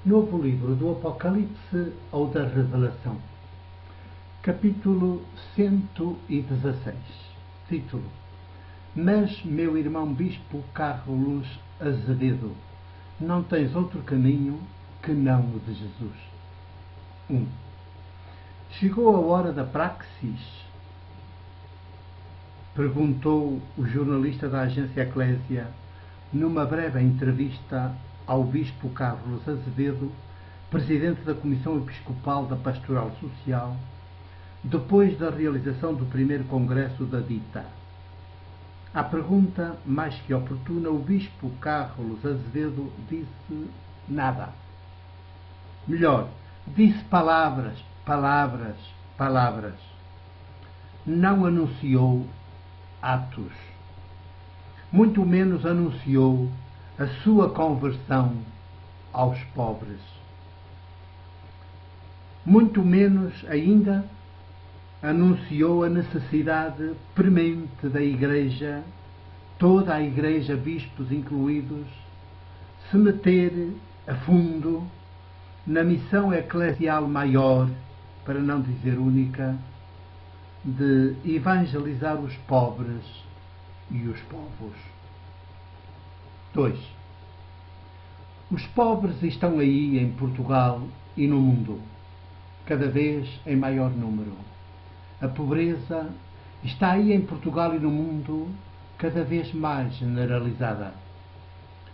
Novo livro do Apocalipse ou da Revelação. Capítulo 116. Título: Mas, meu irmão Bispo Carlos Azevedo, não tens outro caminho que não o de Jesus. 1. Chegou a hora da praxis? Perguntou o jornalista da agência Eclésia numa breve entrevista ao Bispo Carlos Azevedo, presidente da Comissão Episcopal da Pastoral Social, depois da realização do primeiro congresso da dita. À pergunta mais que oportuna, o Bispo Carlos Azevedo disse nada. Melhor, disse palavras. Não anunciou atos. Muito menos anunciou a sua conversão aos pobres. Muito menos ainda anunciou a necessidade premente da Igreja, toda a Igreja, bispos incluídos, se meter a fundo na missão eclesial maior, para não dizer única, de evangelizar os pobres e os povos. 2. Os pobres estão aí em Portugal e no mundo, cada vez em maior número. A pobreza está aí em Portugal e no mundo, cada vez mais generalizada.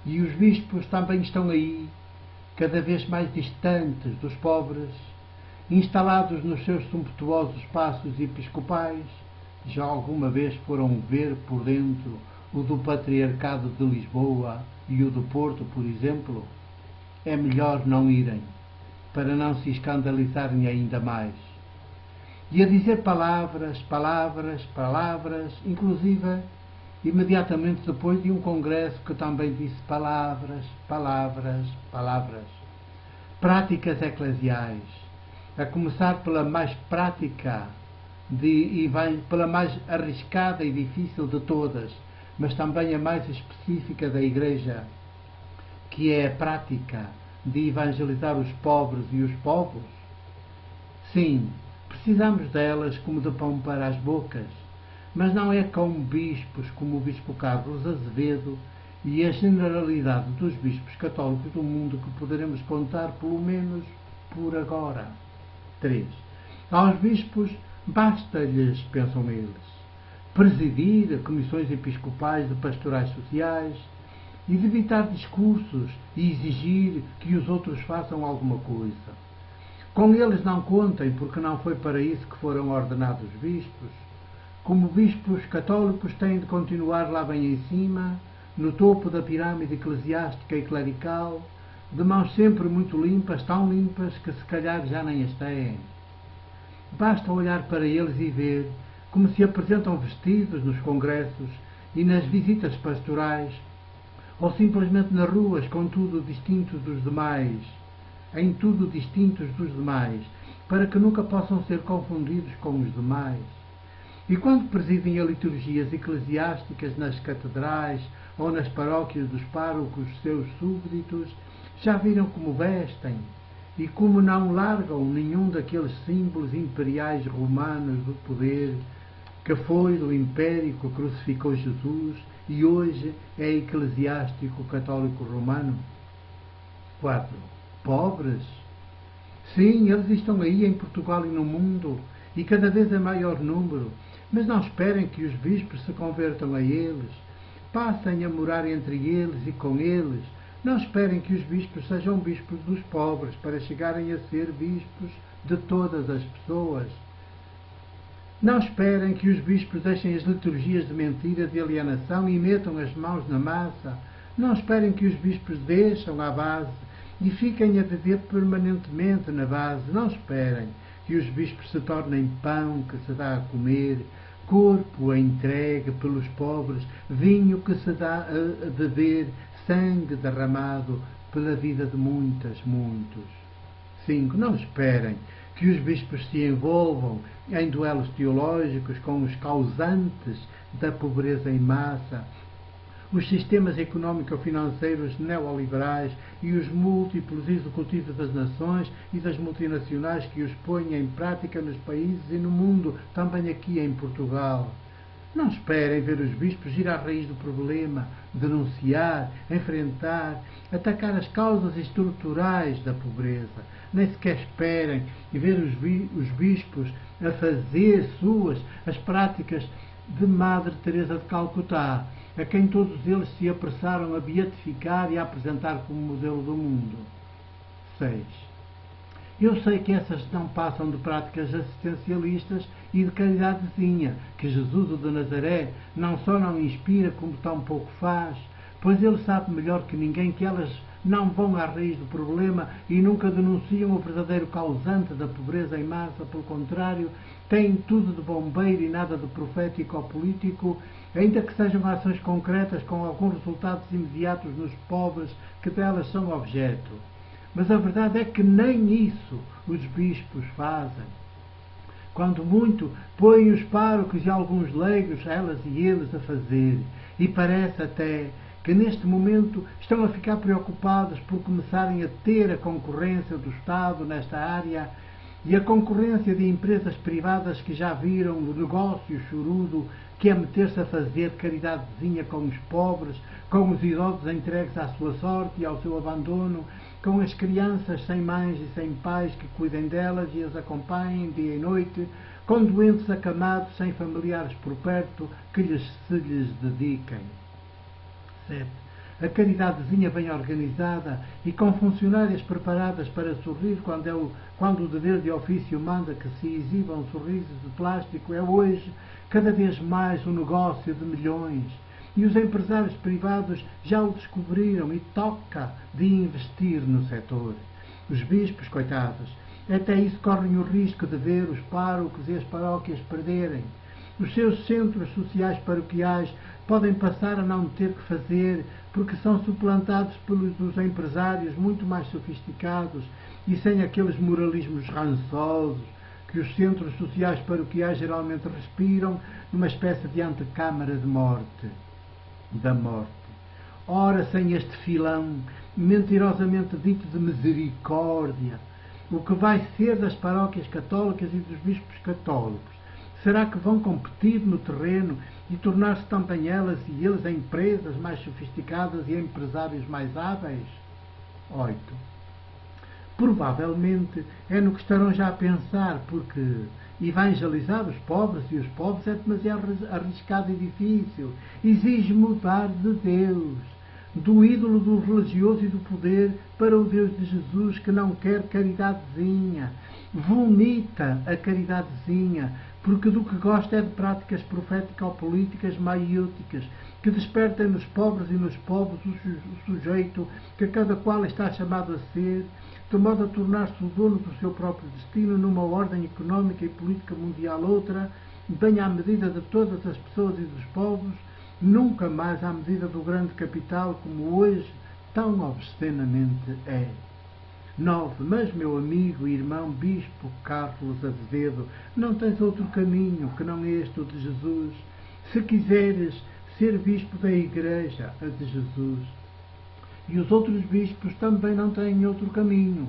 E os bispos também estão aí, cada vez mais distantes dos pobres, instalados nos seus sumptuosos espaços episcopais. Já alguma vez foram ver por dentro o do Patriarcado de Lisboa e o do Porto, por exemplo? É melhor não irem, para não se escandalizarem ainda mais. E a dizer palavras, inclusive imediatamente depois de um congresso que também disse palavras. Práticas eclesiais, a começar pela mais prática, pela mais arriscada e difícil de todas, mas também a mais específica da Igreja, que é a prática de evangelizar os pobres e os povos. Sim, precisamos delas como de pão para as bocas, mas não é com bispos como o Bispo Carlos Azevedo e a generalidade dos bispos católicos do mundo que poderemos contar, pelo menos por agora. 3. Aos bispos basta-lhes, pensam eles, presidir comissões episcopais de pastorais sociais e de evitar discursos e exigir que os outros façam alguma coisa. Com eles não contem, porque não foi para isso que foram ordenados bispos. Como bispos católicos têm de continuar lá bem em cima, no topo da pirâmide eclesiástica e clerical, de mãos sempre muito limpas, tão limpas que se calhar já nem as têm. Basta olhar para eles e ver como se apresentam vestidos nos congressos e nas visitas pastorais, ou simplesmente nas ruas, com tudo distintos dos demais, em tudo distintos dos demais, para que nunca possam ser confundidos com os demais. E quando presidem a liturgias eclesiásticas nas catedrais ou nas paróquias dos párocos, seus súbditos, já viram como vestem e como não largam nenhum daqueles símbolos imperiais romanos do poder que foi do império que crucificou Jesus e hoje é eclesiástico católico romano. 4. Pobres? Sim, eles estão aí em Portugal e no mundo, e cada vez em maior número, mas não esperem que os bispos se convertam a eles, passem a morar entre eles e com eles. Não esperem que os bispos sejam bispos dos pobres para chegarem a ser bispos de todas as pessoas. Não esperem que os bispos deixem as liturgias de mentira, de alienação e metam as mãos na massa. Não esperem que os bispos deixem a base e fiquem a viver permanentemente na base. Não esperem que os bispos se tornem pão que se dá a comer, corpo entregue pelos pobres, vinho que se dá a beber, sangue derramado pela vida de muitos. 5. Não esperem que os bispos se envolvam em duelos teológicos com os causantes da pobreza em massa, os sistemas económico-financeiros neoliberais e os múltiplos executivos das nações e das multinacionais que os põem em prática nos países e no mundo, também aqui em Portugal. Não esperem ver os bispos ir à raiz do problema, denunciar, enfrentar, atacar as causas estruturais da pobreza. Nem sequer esperem ver os bispos a fazer suas as práticas de Madre Teresa de Calcutá, a quem todos eles se apressaram a beatificar e a apresentar como modelo do mundo. 6. Eu sei que essas não passam de práticas assistencialistas e de caridadezinha, que Jesus, o de Nazaré, não só não inspira, como tão pouco faz, pois ele sabe melhor que ninguém que elas não vão à raiz do problema e nunca denunciam o verdadeiro causante da pobreza em massa. Pelo contrário, têm tudo de bombeiro e nada de profético ou político, ainda que sejam ações concretas com alguns resultados imediatos nos pobres que delas são objeto. Mas a verdade é que nem isso os bispos fazem. Quando muito, põem os párocos e alguns leigos, elas e eles, a fazer. E parece até que neste momento estão a ficar preocupados por começarem a ter a concorrência do Estado nesta área e a concorrência de empresas privadas que já viram o negócio chorudo que é meter-se a fazer caridadezinha com os pobres, com os idosos entregues à sua sorte e ao seu abandono, com as crianças sem mães e sem pais que cuidem delas e as acompanhem dia e noite, com doentes acamados sem familiares por perto que se lhes dediquem. 7. A caridadezinha bem organizada e com funcionárias preparadas para sorrir quando o dever de ofício manda que se exibam sorrisos de plástico é hoje cada vez mais um negócio de milhões. E os empresários privados já o descobriram e toca de investir no setor. Os bispos, coitados, até isso correm o risco de ver os párocos e as paróquias perderem. Os seus centros sociais paroquiais podem passar a não ter que fazer porque são suplantados pelos empresários muito mais sofisticados e sem aqueles moralismos rançosos que os centros sociais paroquiais geralmente respiram numa espécie de antecâmara de morte. Da morte. Ora, sem este filão mentirosamente dito de misericórdia, o que vai ser das paróquias católicas e dos bispos católicos? Será que vão competir no terreno e tornar-se também elas e eles empresas mais sofisticadas e empresários mais hábeis? 8. Provavelmente é no que estarão já a pensar, porque evangelizar os pobres e os pobres é demasiado arriscado e difícil. Exige mudar de Deus, do ídolo do religioso e do poder, para o Deus de Jesus, que não quer caridadezinha. Vomita a caridadezinha, porque do que gosta é de práticas profético-políticas maiúticas, que despertem nos pobres e nos povos o sujeito que cada qual está chamado a ser, de modo a tornar-se o dono do seu próprio destino numa ordem económica e política mundial outra, bem à medida de todas as pessoas e dos povos, nunca mais à medida do grande capital como hoje tão obscenamente é. 9. Mas, meu amigo e irmão Bispo Carlos Azevedo, não tens outro caminho que não este, o de Jesus. Se quiseres ser Bispo da Igreja, a de Jesus. E os outros bispos também não têm outro caminho.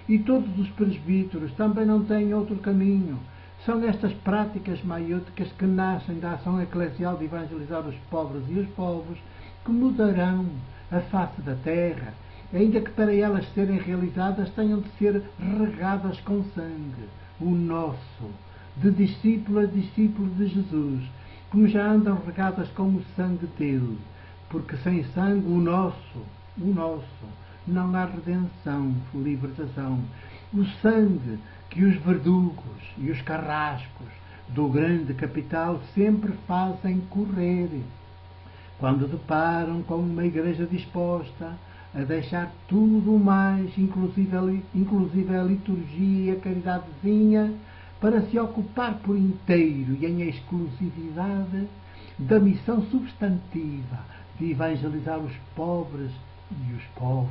E todos os presbíteros também não têm outro caminho. São estas práticas maiúticas que nascem da ação eclesial de evangelizar os pobres e os povos que mudarão a face da terra, ainda que para elas serem realizadas tenham de ser regadas com sangue, o nosso, de discípulo a discípulo de Jesus, como já andam regadas com o sangue dele, porque sem sangue o nosso, não há redenção, libertação. O sangue que os verdugos e os carrascos do grande capital sempre fazem correr, quando deparam com uma igreja disposta a deixar tudo mais, inclusive a liturgia e a caridadezinha, para se ocupar por inteiro e em exclusividade da missão substantiva de evangelizar os pobres e os povos.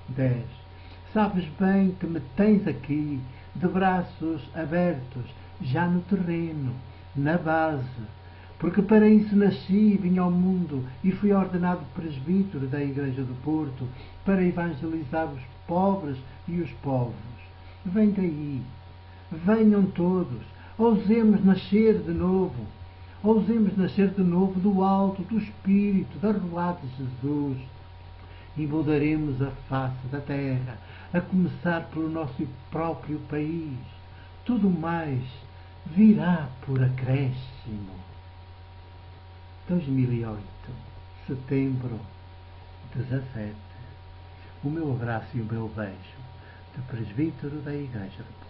10. Sabes bem que me tens aqui, de braços abertos, já no terreno, na base, Porque para isso nasci e vim ao mundo e fui ordenado presbítero da Igreja do Porto, para evangelizar os pobres e os povos. Vem daí, venham todos, ousemos nascer de novo. Ousemos nascer de novo do alto, do Espírito, da rua de Jesus. E mudaremos a face da terra, a começar pelo nosso próprio país. Tudo mais virá por acréscimo. 2008, setembro 17. O meu abraço e o meu beijo, de presbítero da Igreja do Porto.